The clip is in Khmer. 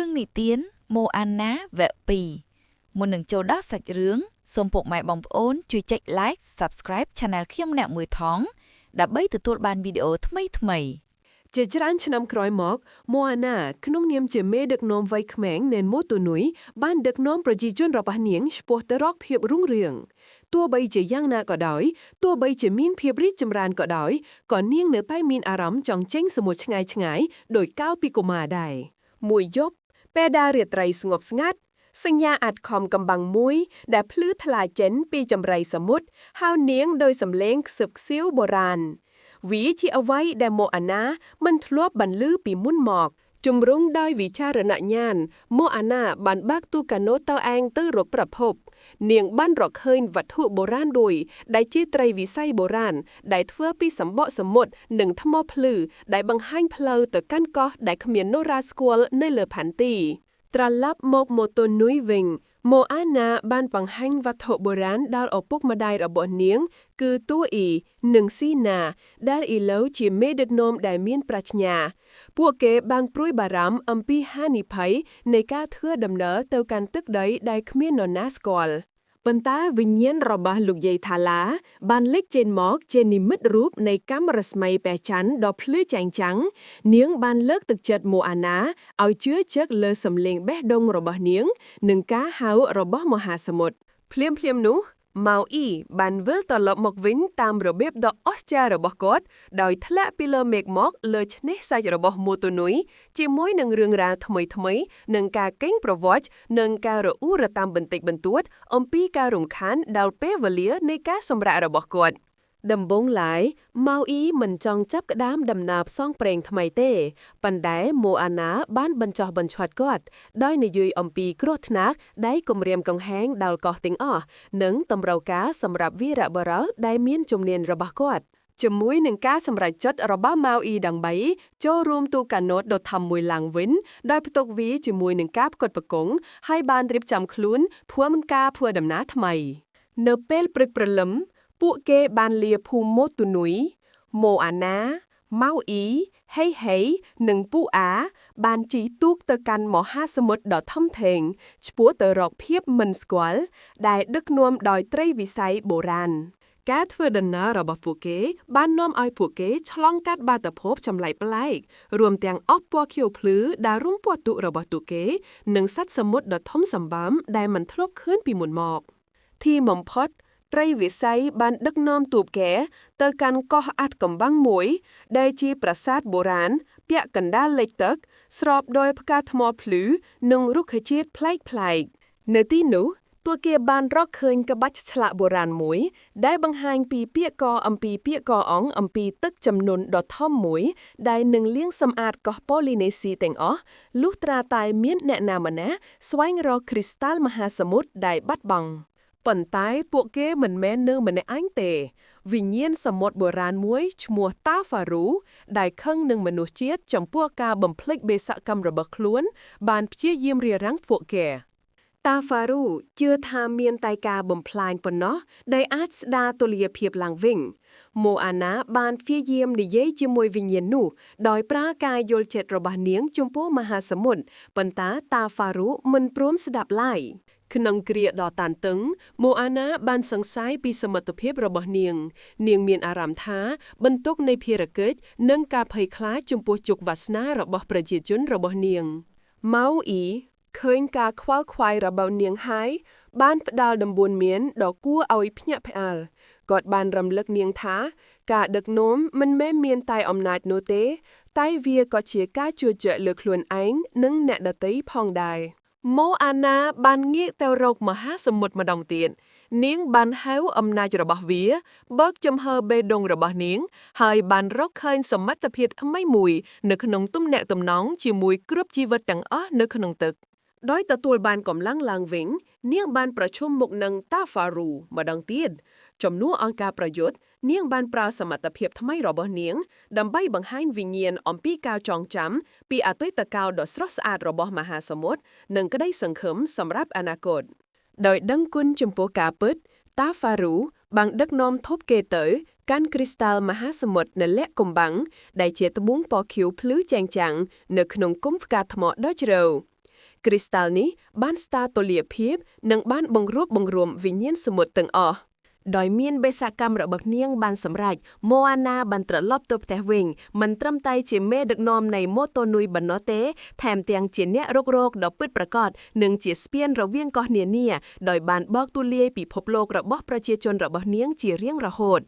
នឹងនិទានម៉ូអានណាវគ្គ2មុននឹងចូលដល់សាច់រឿងសូមពុកម៉ែបងប្អូនជួយចុច Like Subscribe Channel ខ្ញុំអ្នកមួយថងដើម្បីទទួលបានវីដេអូថ្មីៗជាច្រើនឆ្នាំក្រោយមកម៉ូអាណាក្នុងនាមជាមេដឹកនាំវ័យក្មេងនៃម៉ូតូនុយបានដឹកនាំប្រជាជនរបស់នាងឆ្ពោះទៅរកភាពរុងរឿងទោះបីជាយ៉ាងណាក៏ដោយទោះបីជាមានភាពរីកចម្រើនក៏ដោយក៏នាងនៅតែមានអារម្មណ៍ចង់ចេញសមុទ្រឆ្ងាយៗដោយកាលពីកុមារដែរមួយយប់ពេលដែលរាត្រីស្ងប់ស្ងាត់សញ្ញាអាត់ខំកំបាំងមួយដែលភ្លឺថ្លាចេញពីចម្រៃសមុទ្រហៅនាងដោយសំឡេងខ្សឹបខ្សៀវបុរាណវាជាអ្វីដែលម៉ូអាណាមិនធ្លាប់បានឮពីមុនមកជំរុងដោយវិចារណញ្ញាណម៉ូអាណាបានបើកទូកាណូតទៅឯងទៅរកប្រភពនាងបានរកឃើញវត្ថុបុរាណមួយដែលជាត្រីវិស័យបុរាណដែលធ្វើពីសម្បកសមុទ្រនិងថ្មភ្លឺដែលបង្ហាញផ្លូវទៅកាន់កោះដែលគ្មាននរណាស្គាល់នៅលើផែនទីត្រឡប់មកម៉ូតូនុយវិញម៉ូអាណាបានបង្ហាញវត្ថុបុរាណដល់ឪពុកម្ដាយរបស់នាងគឺតួអ៊ីនិងស៊ីណាដែលឥឡូវជាមេដឹកនាំដែលមានប្រាជ្ញាពួកគេបានព្រួយបារម្ភអំពីហានិភ័យនៃការធ្វើដំណើរទៅកាន់ទឹកដីដែលគ្មាននរណាស្គាល់ប៉ុន្តែវិញ្ញាណរបស់លោកយាយថាឡាបានលេចចេញមកជានិមិត្តរូបនៃកាំរស្មីព្រះច័ន្ទដ៏ភ្លឺចែងចាំងនាងបានលើកទឹកចិត្តម៉ូអាណាឲ្យជឿជាក់លើសំឡេងបេះដូងរបស់នាងនិងការហៅរបស់មហាសមុទ្រភ្លាមៗនោះម៉ៅអ៊ីបានវិលត្រឡប់មកវិញតាមរបៀបដ៏អស្ចារ្យរបស់គាត់ដោយធ្លាក់ពីលើមេឃមកលើឆ្នេរសាច់របស់ម៉ូតូនុយជាមួយនឹងរឿងរ៉ាវថ្មីៗនិងការកេងប្រវត្តិនិងការរអ៊ូរតាមបន្តិចបន្តួចអំពីការរំខានដល់ពេលវេលានៃការសម្រាករបស់គាត់ដំបូងឡើយម៉ៅអ៊ីមិនចង់ចាប់ក្តាមដំណើរផ្សងព្រេងថ្មីទេប៉ុន្តែម៉ូអាណាបានបញ្ចុះបញ្ឆាត់គាត់ដោយនិយាយអំពីគ្រោះថ្នាក់ដែលគំរាមកង្ហែងដល់កោះទាំងអស់និងតម្រូវការសម្រាប់វីរបុរសដែលមានជំនាញរបស់គាត់ជាមួយនឹងការសម្រេចចិត្តរបស់ម៉ៅអ៊ីដើម្បីចូលរួមទូកាណូតដ៏ធំមួយឡើងវិញដោយផ្ទុកវាជាមួយនឹងការផ្គត់ផ្គង់ហើយបានរៀបចំខ្លួនធ្វើដំណើរថ្មីនៅពេលព្រឹកព្រលឹមពួកគេបានលាភូមិម៉ូតូនុយម៉ូអាណាម៉ៅអ៊ីហេនិងពូអាបានជិះទូកទៅកាន់មហាសមុទ្រដ៏ធំធេងឆ្ពោះទៅរកភាពមិនស្គាល់ដែលដឹកនាំដោយត្រីវិស័យបុរាណការធ្វើដំណើររបស់ពួកគេបាននាំឲ្យពួកគេឆ្លងកាត់បាតុភូតចម្លែកប្លែករួមទាំងអស់ពណ៌ខៀវភ្លឺដែលរុំពណ៌ទូករបស់ទូគេនិងសត្វសមុទ្រដ៏ធំសម្បើមដែលមិនធ្លាប់ឃើញពីមុនមកទីបំផុតត្រីវិស័យបានដឹកនាំទូកគេទៅកាន់កោះអាថ៌កំបាំងមួយដែលជាប្រាសាទបុរាណពាក់កណ្ដាលលិចទឹកស្របដោយផ្កាថ្មភ្លឺនិងរុក្ខជាតិប្លែកៗនៅទីនោះពួកគេបានរកឃើញក្បាច់ឆ្លាក់បុរាណមួយដែលបង្ហាញពីពាក្យកអំពីពាក្យកអង្គអំពីទឹកជំនន់ដ៏ធំមួយដែលនឹងលាងសម្អាតកោះប៉ូលីនេស៊ីទាំងអស់លុះត្រាតែមានអ្នកណាម្នាក់ស្វែងរកគ្រីស្តាល់មហាសមុទ្រដែលបាត់បង់ប៉ុន្តែពួកគេមិនមែននៅម្នាក់ឯងទេវិញ្ញាណសមុទ្របុរាណមួយឈ្មោះតាហ្វារូដែលខឹងនឹងមនុស្សជាតិចំពោះការបំភ្លេចបេសកកម្មរបស់ខ្លួនបានព្យាយាមរារាំងពួកគេតាហ្វារូជឿថាមានតែការបំផ្លាញប៉ុណ្ណោះដែលអាចស្ដារតុល្យភាពឡើងវិញម៉ូអាណាបានព្យាយាមនិយាយជាមួយវិញ្ញាណនោះដោយប្រើការយល់ចិត្តរបស់នាងចំពោះមហាសមុទ្រប៉ុន្តែតាហ្វារូមិនព្រមស្ដាប់ឡើយក្នុងគ្រាដ៏តានតឹងម៉ូអាណាបានសង្ស័យពីសមត្ថភាពរបស់នាងមានអារម្មណ៍ថាបន្ទុកនៃភារកិច្ចនិងការភ័យខ្លាចចំពោះជោគវាសនារបស់ប្រជាជនរបស់នាងម៉ៅអ៊ីឃើញការខ្វល់ខ្វាយរបស់នាងហើយបានផ្ដាល់ដំបូន្មានដ៏គួរឲ្យភ្ញាក់ផ្អើលគាត់បានរំលឹកនាងថាការដឹកនាំមិនមែនមានតែអំណាចនោះទេតែវាក៏ជាការជឿជាក់លើខ្លួនឯងនិងអ្នកដទៃផងដែរម៉ូអាណាបានងាកទៅរកមហាសមុទ្រម្ដងទៀតនាងបានហៅអំណាចរបស់វាបើកចំហបេះដូងរបស់នាងហើយបានរកឃើញសមត្ថភាពថ្មីមួយនៅក្នុងទំនាក់ទំនងជាមួយគ្រប់ជីវិតទាំងអស់នៅក្នុងទឹកដោយទទួលបានកម្លាំងឡើងវិញនាងបានប្រជុំមុខនឹងតាហ្វារូម្ដងទៀតជំនួសអង្គការប្រយុទ្ធនាងបានប្រើសមត្ថភាពថ្មីរបស់នាងដើម្បីបង្ហាញវិញ្ញាណអំពីការចងចាំពីអតីតកាលដ៏ស្រស់ស្អាតរបស់មហាសមុទ្រនិងក្តីសង្ឃឹមសម្រាប់អនាគតដោយដឹងគុណចំពោះការពិតតាហ្វារូបានដឹកនាំធប់គេទៅកាន់គ្រីស្តាល់មហាសមុទ្រនៅលក្ខកំបាំងដែលជាត្បូងពណ៌ខៀវភ្លឺចែងចាំងនៅក្នុងគុម្ពផ្កាថ្មដ៏ជ្រៅ គ្រីស្តាល់នេះបានស្តារតុល្យភាពនិងបានបង្រួបបង្រួមវិញ្ញាណសមុទ្រទាំងអស់ដោយមានបេសកកម្មរបស់នាងបានសម្រេចម៉ូអាណាបានត្រឡប់ទៅផ្ទះវិញមិនត្រឹមតែជាមេដឹកនាំនៃម៉ូតូនុយប៉ុណ្ណោះទេថែមទាំងជាអ្នករុករកដ៏ពិតប្រាកដនិងជាស្ពានរវាងកោះនានាដោយបានបកទូលាយពិភពលោករបស់ប្រជាជនរបស់នាងជារៀងរហូត